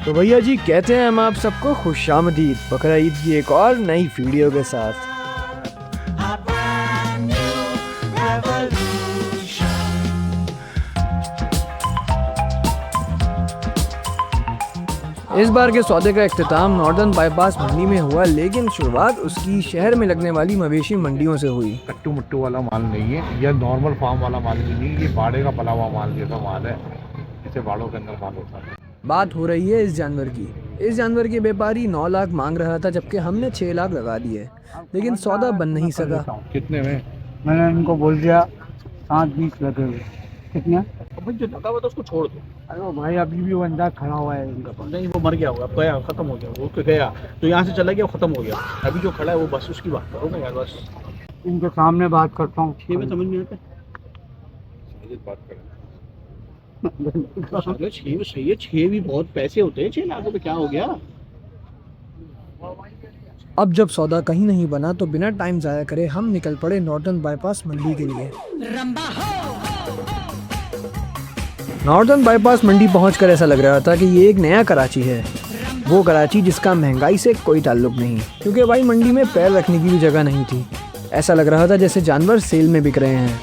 तो भैया जी कहते हैं हम आप सबको खुशामदीद बकरा ईद की एक और नई वीडियो के साथ। इस बार के सौदे का इख्तिताम नॉर्दर्न बाईपास मंडी में हुआ, लेकिन शुरुआत उसकी शहर में लगने वाली मवेशी मंडियों से हुई। कट्टू मुट्टू वाला माल नहीं है, यह नॉर्मल फार्म वाला माल भी नहीं, ये बाड़े का पला हुआ माल जैसा माल है, इसे बाड़ों के अंदर माल होता है। बात हो रही है इस जानवर की। इस जानवर के व्यापारी 9 लाख मांग रहा था, जबकि हमने 6 लाख लगा दिए, लेकिन सौदा बन नहीं सका। कितने में? मैंने इनको बोल दिया 7-20 लगे हुए। कितने? जो लगा हुआ था उसको छोड़ दो। अरे भाई अभी भी बंदा खड़ा हुआ है इनका पास। नहीं, वो मर गया होगा, गया, खत्म हो गया, वो गया तो यहाँ से चला गया, खत्म हो गया। अभी जो खड़ा है वो बस उसकी बात करो ना यार, बस इनके सामने बात करता हूँ। 6 में समझ नहीं आता। बात करें 6 सही है, 6 भी बहुत पैसे होते हैं। 6 लाख रुपए क्या हो गया। अब जब सौदा कहीं नहीं बना तो बिना टाइम जाया करे हम निकल पड़े नॉर्दर्न बाईपास मंडी के लिए। नॉर्दर्न बाईपास मंडी पहुंचकर ऐसा लग रहा था कि ये एक नया कराची है, वो कराची जिसका महंगाई से कोई ताल्लुक नहीं, क्योंकि भाई मंडी में पैर रखने की भी जगह नहीं थी। ऐसा लग रहा था जैसे जानवर सेल में बिक रहे हैं।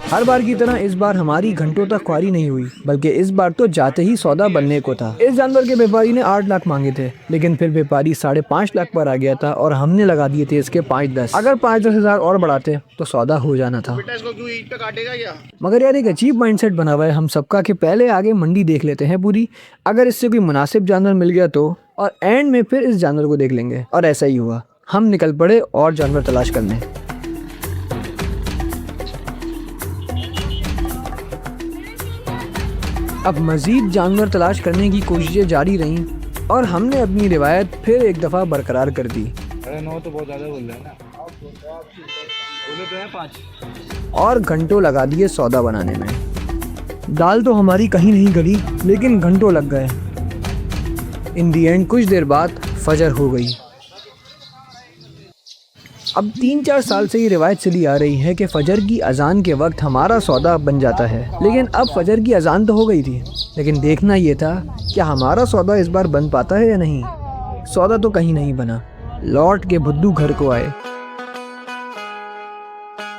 हर बार की तरह इस बार हमारी घंटों तक ख्वारी नहीं हुई, बल्कि इस बार तो जाते ही सौदा बनने को था। इस जानवर के व्यापारी ने 8 लाख मांगे थे, लेकिन फिर व्यापारी 5.5 लाख पर आ गया था और हमने लगा दिए थे इसके 5-10। अगर 5-10 हज़ार और बढ़ाते तो सौदा हो जाना था। इसको क्यों ईद पे काटेगा क्या? मगर यार एक अजीब माइंडसेट बना हुआ है हम सबका कि पहले आगे मंडी देख लेते हैं पूरी, अगर इससे कोई मुनासिब जानवर मिल गया तो, और एंड में फिर इस जानवर को देख लेंगे। और ऐसा ही हुआ, हम निकल पड़े और जानवर तलाश करने। अब मज़ीद जानवर तलाश करने की कोशिशें जारी रहीं और हमने अपनी रिवायत फिर एक दफ़ा बरकरार कर दी। 9.5 तो बहुत ज़्यादा बोल रहे हैं ना, बोले तो है 5 और घंटों लगा दिए सौदा बनाने में। दाल तो हमारी कहीं नहीं गली, लेकिन घंटों लग गए। इन दी एंड कुछ देर बाद फजर हो गई। अब 3-4 साल से ये रिवायत चली आ रही है कि फजर की अजान के वक्त हमारा सौदा बन जाता है, लेकिन अब फजर की अजान तो हो गई थी, लेकिन देखना ये था क्या हमारा सौदा इस बार बन पाता है या नहीं। सौदा तो कहीं नहीं बना। लौट के बुद्धू घर को आए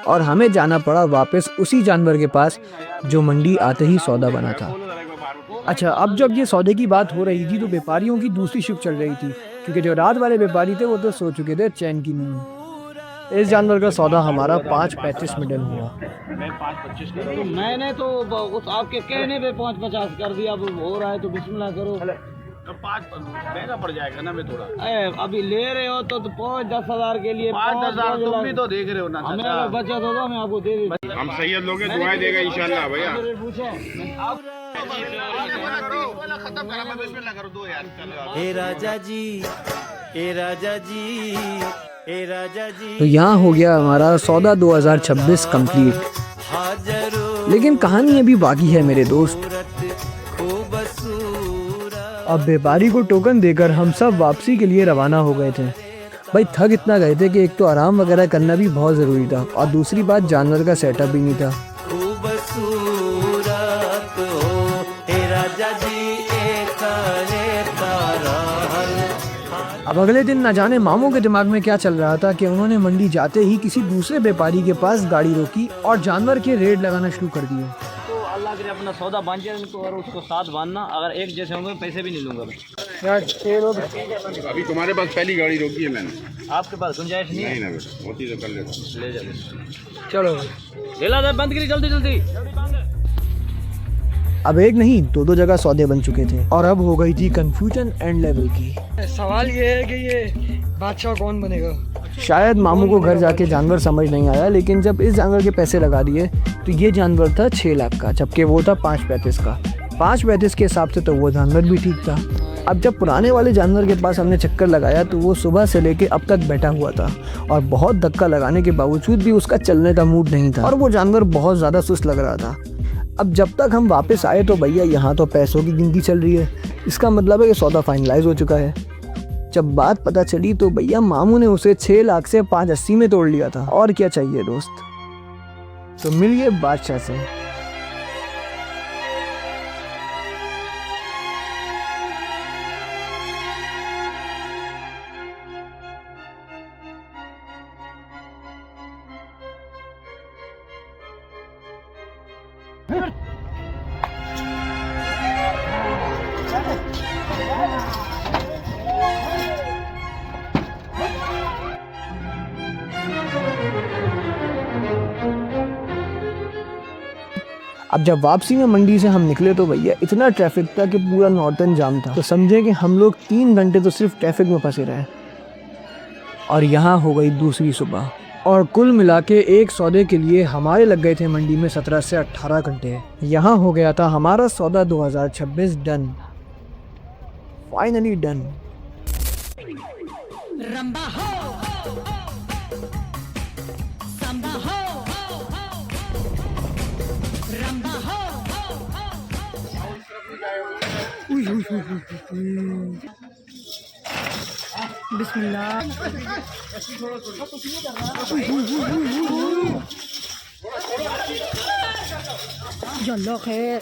और हमें जाना पड़ा वापस उसी जानवर के पास जो मंडी आते ही सौदा बना था। अच्छा, अब जब ये सौदे की बात हो रही थी तो व्यापारियों की दूसरी शिफ्ट चल रही थी, क्योंकि जो रात वाले व्यापारी थे वो तो सो चुके थे चैन की नींद। इस जानवर का सौदा हमारा 5.35 में डन हुआ। मैं 5.25 कर रहा हूँ। मैंने तो उस आपके कहने पे 5.50 कर दिया। अब हो रहा है तो बिस्मिल्लाह करो। तो 5 महंगा पड़ जाएगा ना। मैं थोड़ा अभी ले रहे हो तो 5-10 हज़ार के लिए 5-10 तुम भी तो देख रहे हो ना। हमें अगर बचत होगा मैं आपको दे दूँ। हम सैयद लोग दुआएं देगा इंशाल्लाह भैया। ए राजा जी, ए राजा जी, ए राजा जी। तो यहाँ हो गया हमारा सौदा 2026 कंप्लीट, लेकिन कहानी अभी बाकी है मेरे दोस्त। अब व्यापारी को टोकन देकर हम सब वापसी के लिए रवाना हो गए थे। भाई थक इतना गए थे कि एक तो आराम वगैरह करना भी बहुत ज़रूरी था, और दूसरी बात जानवर का सेटअप भी नहीं था। अब अगले दिन न जाने मामू के दिमाग में क्या चल रहा था कि उन्होंने मंडी जाते ही किसी दूसरे व्यापारी के पास गाड़ी रोकी और जानवर के रेट लगाना शुरू कर दिए। तो अल्लाह करे अपना सौदा बांध दिया इनको, और उसको साथ बांधना। अगर एक जैसे होंगे पैसे भी नहीं लूँगा अभी तुम्हारे पास पहली गाड़ी रोकी है मैंने, आपके पास गुंजाइश नहीं है। नहीं ना होती तो कर लेता। ले जा, चलो ढेला बंद करी जल्दी जल्दी। अब एक नहीं 2-2 जगह सौदे बन चुके थे और अब हो गई थी कंफ्यूजन एंड लेवल की। सवाल ये है कि ये बादशाह कौन बनेगा। शायद मामू को घर जाके जानवर समझ नहीं आया, लेकिन जब इस जानवर के पैसे लगा दिए तो ये जानवर था 6 लाख का, जबकि वो था 5.35 का। 5.35 के हिसाब से तो वो जानवर भी ठीक था। अब जब पुराने वाले जानवर के पास हमने चक्कर लगाया तो वो सुबह से लेके अब तक बैठा हुआ था, और बहुत धक्का लगाने के बावजूद भी उसका चलने का मूड नहीं था, और वो जानवर बहुत ज़्यादा सुस्त लग रहा था। अब जब तक हम वापस आए तो भैया यहाँ तो पैसों की गिनती चल रही है, इसका मतलब है कि सौदा फाइनलाइज हो चुका है। जब बात पता चली तो भैया मामू ने उसे 6 लाख से 580 में तोड़ लिया था। और क्या चाहिए दोस्त। तो मिलिए बादशाह से। अब जब वापसी में मंडी से हम निकले तो भैया इतना ट्रैफिक था कि पूरा नॉर्थन जाम था। तो समझे कि हम लोग 3 घंटे तो सिर्फ ट्रैफिक में फंसे रहे। और यहाँ हो गई दूसरी सुबह। और कुल मिला के एक सौदे के लिए हमारे लग गए थे मंडी में 17 से 18 घंटे। यहाँ हो गया था हमारा सौदा 2026 डन, फाइनली डन। रंबा हो, सांबा हो, रंबा हो। बिस्मिल्लाह। जल्लो खैर।